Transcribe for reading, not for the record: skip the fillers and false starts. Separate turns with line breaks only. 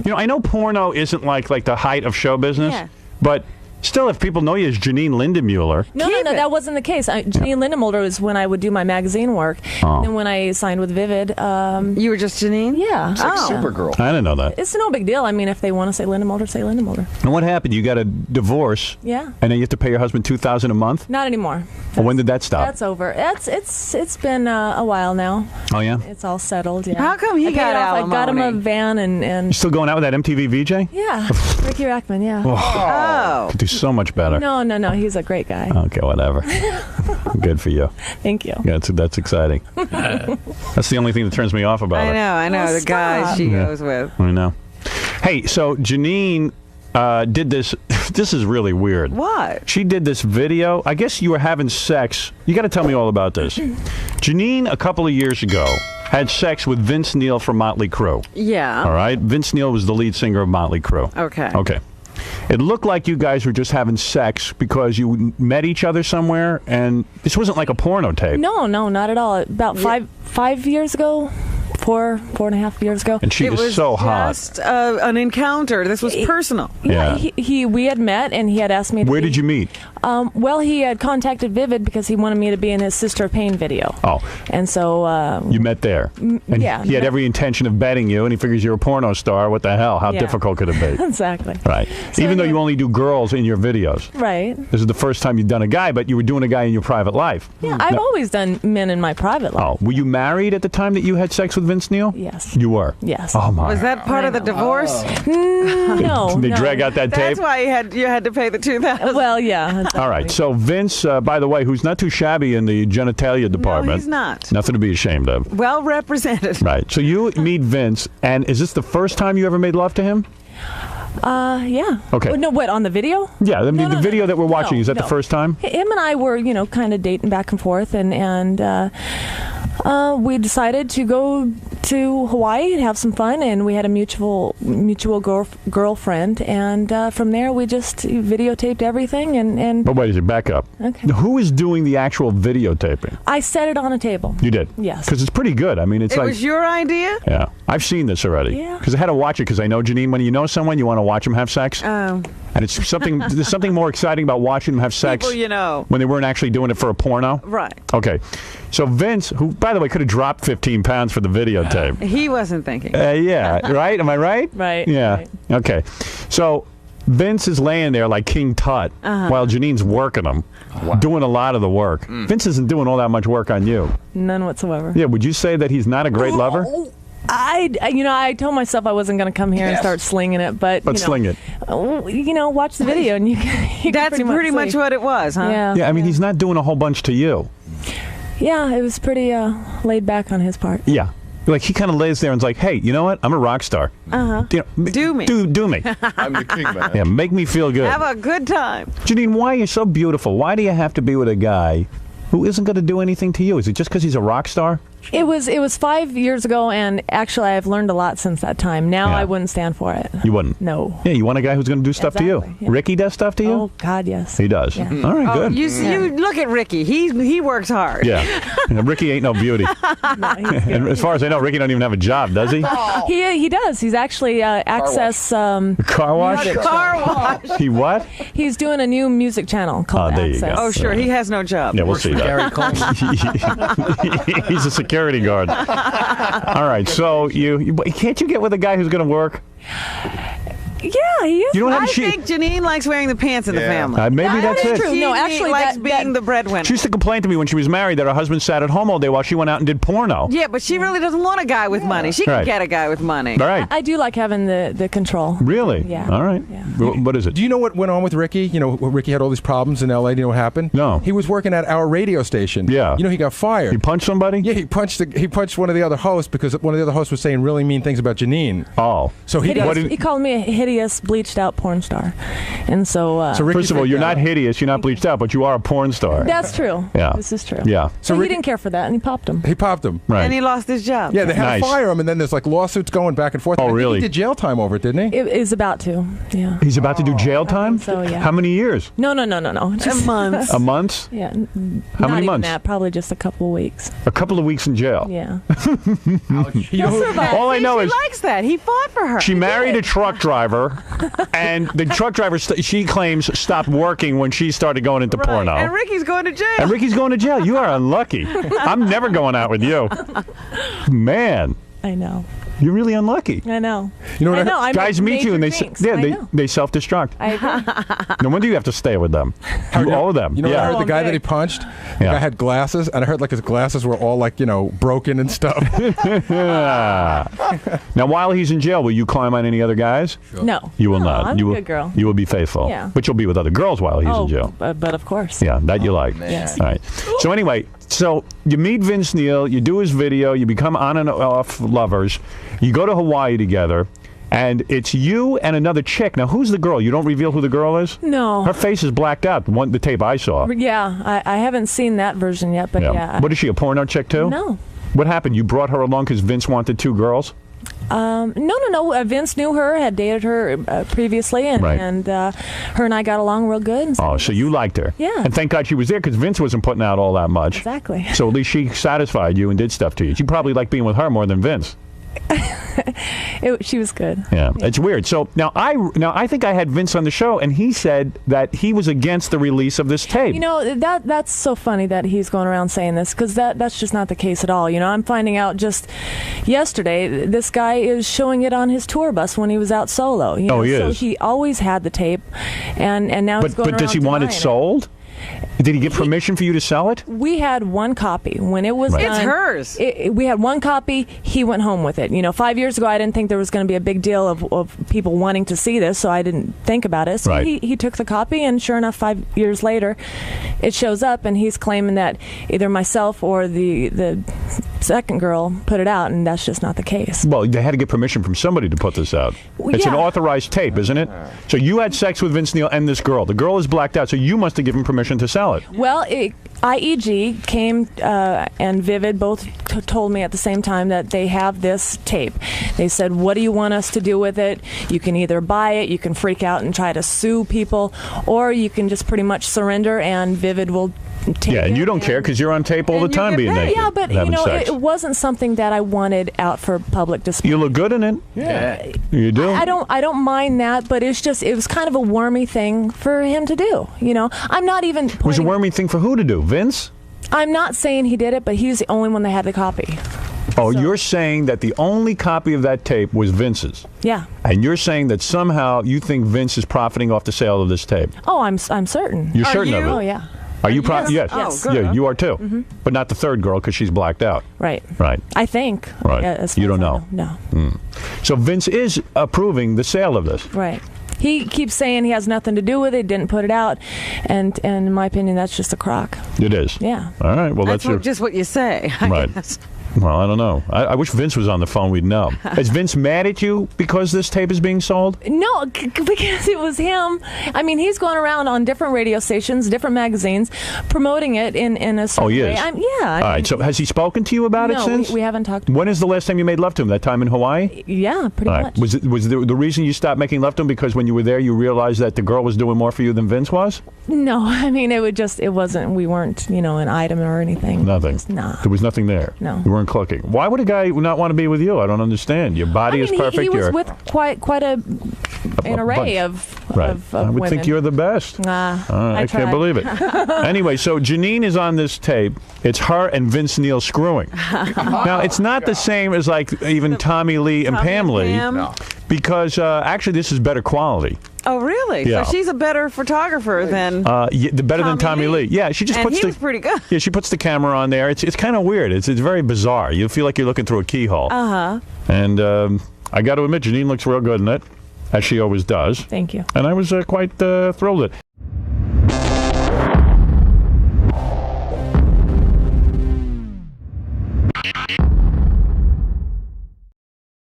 You know, I know porno isn't like the height of show business, but still, if people know you as Janine Lindemulder.
No, that wasn't the case. Janine Lindemulder was when I would do my magazine work. Oh. And when I signed with Vivid.
You were just Janine?
Yeah.
It's like Supergirl.
I didn't know that.
It's no big deal. I mean, if they want to say Lindemulder, say Lindemulder.
And what happened? You got a divorce.
Yeah.
And then you have to pay your husband $2,000 a month?
Not anymore.
Well, when did that stop?
That's over. It's been a while now.
Oh, yeah?
It's all settled, yeah.
How come he got alimony?
I got him a van and...
You still going out with that MTV VJ?
Yeah. Riki Rachtman, yeah.
Oh.
Could do so much better.
No. He's a great guy.
Okay, whatever. Good for you.
Thank you.
Yeah, that's exciting. That's the only thing that turns me off about it.
I know. The guys she goes with.
I know. Hey, so Janine did this. This is really weird.
What?
She did this video. I guess you were having sex. You got to tell me all about this. Janine, a couple of years ago, had sex with Vince Neil from Motley Crue.
Yeah.
All right? Vince Neil was the lead singer of Motley Crue.
Okay.
It looked like you guys were just having sex because you met each other somewhere, and this wasn't like a porno tape.
No, not at all. About 5 years ago, four and a half years ago.
And she was so hot.
Just an encounter. This was personal.
Yeah.
We had met, and he had asked me to
Where did you meet?
Well, he had contacted Vivid because he wanted me to be in his Sister of Pain video.
Oh.
And so...
you met there. And
yeah.
He had every intention of betting you, and he figures you're a porno star. What the hell? How difficult could it be?
Exactly.
Right. So even though you only do girls in your videos.
Right.
This is the first time you've done a guy, but you were doing a guy in your private life.
Yeah, I've always done men in my private life.
Oh. Were you married at the time that you had sex with Vince Neil?
Yes.
You were?
Yes.
Oh, my.
Was that part of the divorce?
No.
They drag out that tape?
That's why you had to pay the $2,000.
Well, yeah. Exactly.
All right. So Vince, by the way, who's not too shabby in the genitalia department.
No, he's not.
Nothing to be ashamed of.
Well represented.
Right. So you meet Vince, and is this the first time you ever made love to him?
Yeah.
Okay.
No, what, on the video?
Yeah, I mean, the video that we're watching, is that the first time?
Him and I were, kind of dating back and forth, and we decided to go to Hawaii and have some fun, and we had a mutual girlfriend, and from there we just videotaped everything, and
But wait a second, back up.
Okay.
Who is doing the actual videotaping?
I set it on a table.
You did?
Yes.
Because it's pretty good. I mean, it's
It
like...
was your idea?
Yeah. I've seen this already.
Yeah.
Because I had to watch it because I know, Janine, when you know someone, you want to watch them have sex.
Oh.
And it's something. There's something more exciting about watching them have sex.
People you know.
When they weren't actually doing it for a porno.
Right.
Okay. So Vince, who, by the way, could have dropped 15 pounds for the videotape.
He wasn't thinking.
Yeah. Right? Am I right?
Right.
Yeah.
Right.
Okay. So Vince is laying there like King Tut while Janine's working him, doing a lot of the work. Vince isn't doing all that much work on you.
None whatsoever.
Yeah. Would you say that he's not a great lover?
I told myself I wasn't going to come here and start slinging it, but
sling it.
Watch the video and you can
That's pretty much
see.
what it was, huh?
Yeah.
Yeah. I mean, he's not doing a whole bunch to you.
Yeah, it was pretty laid back on his part.
Yeah. Like, he kind of lays there and's like, hey, you know what? I'm a rock star. You know,
Do me.
Do me.
I'm the king, man.
Yeah, make me feel good.
Have a good time.
Janine, why are you so beautiful? Why do you have to be with a guy who isn't going to do anything to you? Is it just because he's a rock star?
It was 5 years ago, and actually I've learned a lot since that time. Now I wouldn't stand for it.
You wouldn't?
No.
Yeah, you want a guy who's going to do stuff to you.
Exactly, yeah.
Ricky does stuff to you?
Oh, God, yes.
He does.
Yeah.
All right, good.
You look at Ricky. He works hard.
Yeah. Ricky ain't no beauty. And as far as I know, Ricky don't even have a job, does he?
He does. He's actually Access.
Car wash?
Car wash.
He what?
He's doing a new music channel called
there you
Access.
go.
Oh, sure. He has no job.
Yeah, we'll see that.
Gary Coleman.
He's a security guard. All right, so can't you get with a guy who's going to work?
Yeah, he is.
You don't have
I think Janine likes wearing the pants in the family.
maybe that's it.
true. No, actually,
she likes
that-
being the breadwinner.
She used to complain to me when she was married that her husband sat at home all day while she went out and did porno.
Yeah, but she really doesn't want a guy with money. She can
Right.
get a guy with money.
All right.
I do like having the control.
Really?
Yeah.
All right.
Yeah.
What is it?
Do you know what went on with Ricky? You know, Ricky had all these problems in L.A. Do you know what happened?
No.
He was working at our radio station.
Yeah.
You know, he got fired.
He punched somebody?
Yeah, he punched one of the other hosts because one of the other hosts was saying really mean things about Janine.
Oh.
So he
He called me a hideous, bleached out porn star. And so,
Ricky
First of all,
freaked
you're
out.
not hideous, you're not bleached out, but you are a porn star.
that's true.
Yeah.
This is true.
Yeah.
So
So
he
Ricky-
didn't care for that, and he popped him.
He popped him.
Right.
And he lost his job.
Yeah, they had
Nice.
to fire him, and then there's like lawsuits going back and forth.
Oh,
I think
really?
He did jail time over it, didn't he?
It is about to. Yeah.
He's about to do jail time?
so, yeah.
How many years?
No. Just
Months.
A month?
Yeah.
How
not
many
even
months?
That, probably just a couple of weeks.
A couple of weeks in jail.
Yeah.
You know who-
All I know
she
is
likes that. He fought for her.
she married a truck driver, and the truck driver, she claims, stopped working when she started going into
Right.
porno.
And Ricky's going to jail.
And Ricky's going to jail. You are unlucky. I'm never going out with you. Man,
I know.
you're really unlucky.
I know.
You know what
I
I
know. I
Guys
make
meet you and they
major drinks.
yeah
I
they
know.
they self-destruct.
I agree.
No wonder you have to stay with them. You owe them.
You know what I
yeah.
heard? The
I'm
guy that
big.
he punched, the
Yeah.
guy had glasses, and I heard like his glasses were all like, broken and stuff.
Now, while he's in jail, will you climb on any other guys?
No.
You will
No,
not.
I'm
you
a
will,
good girl.
You will be faithful.
Yeah.
But you'll be with other girls while he's in jail.
But of course.
Yeah, that you like.
Yes.
All right. So anyway, so you meet Vince Neil, you do his video, you become on and off lovers, you go to Hawaii together, and it's you and another chick. Now, who's the girl? You don't reveal who the girl is?
No.
Her face is blacked out. The tape I saw.
Yeah, I haven't seen that version yet, but yeah.
What is she, a porno chick too?
No.
What happened? You brought her along because Vince wanted two girls?
No. Vince knew her, had dated her previously, and,
Right.
and her and I got along real good.
Oh, so you liked her.
Yeah.
And thank God she was there because Vince wasn't putting out all that much.
Exactly.
So at least she satisfied you and did stuff to you. You probably like being with her more than Vince.
She was good.
Yeah, it's weird. So now I think I had Vince on the show, and he said that he was against the release of this tape.
You know, that's so funny that he's going around saying this, because that's just not the case at all. You know, I'm finding out just yesterday this guy is showing it on his tour bus when he was out solo. You know?
Oh, he
so
is.
he always had the tape, and now he's going
but does he
around
want it
denying
sold? Did he get permission for you to sell it?
We had one copy when it was
Right.
done.
It's hers.
We had one copy. He went home with it. You know, 5 years ago, I didn't think there was going to be a big deal of people wanting to see this, so I didn't think about it. So
Right.
he took the copy, and sure enough, 5 years later, it shows up, and he's claiming that either myself or the second girl put it out, and that's just not the case.
Well, they had to get permission from somebody to put this out.
Well,
It's an
yeah.
authorized tape, isn't it? So you had sex with Vince Neil and this girl. The girl is blacked out, so you must have given permission to sell it.
Well, IEG came and Vivid both told me at the same time that they have this tape. They said, what do you want us to do with it? You can either buy it, you can freak out and try to sue people, or you can just pretty much surrender and Vivid will take it.
Yeah, and you don't care because you're on tape all the
And you
time
get
being
paid.
naked.
Yeah, but
and
you
having
know,
sex.
it wasn't something that I wanted out for public display.
You look good in it.
Yeah.
You do.
I don't mind that, but it was kind of a wormy thing for him to do. You know, I'm not even.
It was a
pointing-
wormy thing for who to do? Vince?
I'm not saying he did it, but he's the only one that had the copy.
Oh, you're saying that the only copy of that tape was Vince's.
Yeah.
And you're saying that somehow you think Vince is profiting off the sale of this tape.
Oh, I'm certain.
You're
Are
certain
you?
of it.
Oh yeah.
Are you
Yes.
Yes.
Oh, good.
Yeah, you are too. But not the third girl because she's blacked out.
Right.
Right.
I think.
Right.
As far
You don't
as I
know.
No.
So Vince is approving the sale of this.
Right. He keeps saying he has nothing to do with it, didn't put it out, and in my opinion, that's just a crock.
It is.
Yeah.
All right. Well,
That's
your
just what you say. I
Right.
guess.
Well, I don't know. I wish Vince was on the phone. We'd know. Is Vince mad at you because this tape is being sold?
No, because it was him. I mean, he's going around on different radio stations, different magazines, promoting it in a certain
Oh, he
way.
is?
Yeah.
All right. So has he spoken to you about it
no,
since?
we haven't talked.
When is the last time you made love to him? That time in Hawaii?
Yeah, pretty
All right.
much.
Was the reason you stopped making love to him because when you were there you realized that the girl was doing more for you than Vince was?
No, I mean, it wasn't, we weren't, an item or anything.
Nothing.
Just, nah.
There was nothing there.
No.
You weren't clicking. Why would a guy not want to be with you? I don't understand. Your body is perfect.
He was
You're
with quite an array
bunch.
of
Right.
of
I would
women.
think you're the best. I can't believe it. Anyway, so Janine is on this tape. It's her and Vince Neil screwing. Now, it's not the same as like even Tommy Lee and Pam Lee
Pam.
because actually this is better quality.
Oh, really?
Yeah.
So she's a better photographer than.
The better than
Tommy
Tommy
Lee.
Lee. Yeah, she just
And
puts
he
the
was pretty good.
Yeah, she puts the camera on there. It's kind of weird. It's very bizarre. You feel like you're looking through a keyhole. And I got to admit, Janine looks real good in it, as she always does.
Thank you.
And I was quite thrilled with it.